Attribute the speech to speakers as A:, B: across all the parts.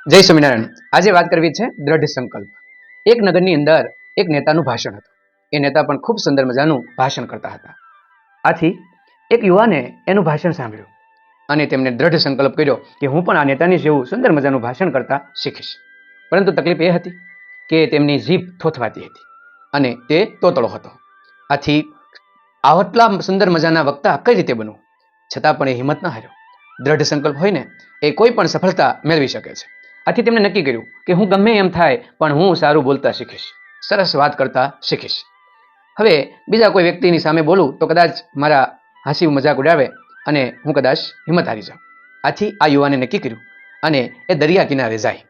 A: જય સ્વામિનારાયણ. આજે વાત કરવી છે દ્રઢ સંકલ્પ. એક નગરની અંદર એક નેતાનું ભાષણ હતું. એ નેતા પણ ખૂબ સુંદર મજાનું ભાષણ કરતા હતા. આથી એક યુવાને એનું ભાષણ સાંભળ્યું અને તેમને દ્રઢ સંકલ્પ કર્યો કે હું પણ આ નેતાની જેવું સુંદર મજાનું ભાષણ કરતા શીખીશ. પરંતુ તકલીફ એ હતી કે તેમની જીભ થોથવાતી હતી અને તે તોતળો હતો. આથી આટલા સુંદર મજાના વક્તા કઈ રીતે બનવું? છતાં પણ એ હિંમત ન હાર્યો. દ્રઢ સંકલ્પ હોય ને એ કોઈ પણ સફળતા મેળવી શકે છે. આથી તેમણે નક્કી કર્યું કે હું ગમે એમ થાય પણ હું સારું બોલતા શીખીશ, સરસ વાત કરતા શીખીશ. હવે બીજા કોઈ વ્યક્તિની સામે બોલું તો કદાચ મારા હાસી મજાક ઉડાવે અને હું કદાચ હિંમત હારી જાઉં. આથી આ યુવાને નક્કી કર્યું અને એ દરિયા કિનારે જાય.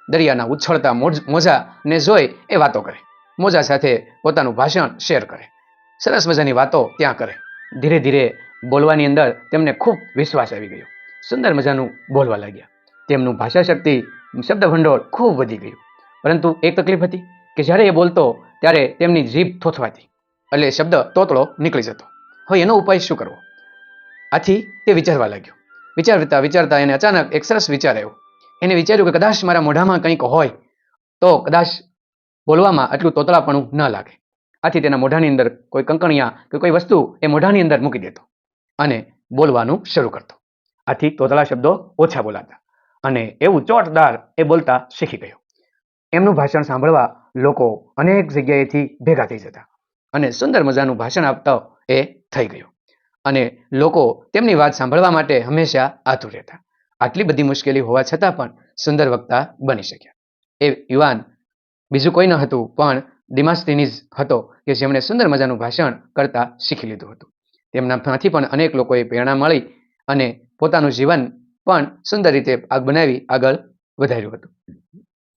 A: દરિયાના ઉછળતા મોજાને જોઈ એ વાતો કરે, મોજા સાથે પોતાનું ભાષણ શેર કરે, સરસ મજાની વાતો ત્યાં કરે. ધીરે ધીરે બોલવાની અંદર તેમને ખૂબ વિશ્વાસ આવી ગયો. સુંદર મજાનું બોલવા લાગ્યા. તેમનું ભાષા શક્તિ, શબ્દ ભંડોળ ખૂબ વધી ગયું. પરંતુ એક તકલીફ હતી કે જ્યારે એ બોલતો ત્યારે તેમની જીભ થોથવાતી, એટલે શબ્દ તોતળો નીકળી જતો. હવે એનો ઉપાય શું કરવો? આથી તે વિચારવા લાગ્યો. વિચારતા વિચારતા એને અચાનક એક સરસ વિચાર આવ્યો. એને વિચાર્યું કે કદાચ મારા મોઢામાં કંઈક હોય તો કદાચ બોલવામાં આટલું તોતળાપણું ન લાગે. આથી તેના મોઢાની અંદર કોઈ કંકણિયા કે કોઈ વસ્તુ એ મોઢાની અંદર મૂકી દેતો અને બોલવાનું શરૂ કરતો. આથી તોતળા શબ્દો ઓછા બોલાતા અને એવું ચોટદાર એ બોલતા શીખી ગયો. એમનું ભાષણ સાંભળવા લોકો અનેક જગ્યાએથી ભેગા થઈ જતા અને સુંદર મજાનું ભાષણ આપતા એ થઈ ગયો અને લોકો તેમની વાત સાંભળવા માટે હંમેશા આતુર રહેતા. આટલી બધી મુશ્કેલી હોવા છતાં પણ સુંદર વક્તા બની શક્યા. એ યુવાન બીજું કોઈ ન હતું પણ ડિમાસ્ટીનીઝ હતો કે જેમણે સુંદર મજાનું ભાષણ કરતા શીખી લીધું હતું. તેમનામાંથી પણ અનેક લોકોએ પ્રેરણા મળી અને પોતાનું જીવન પણ સુંદર રીતે બનાવી આગળ વધાર્યું હતું.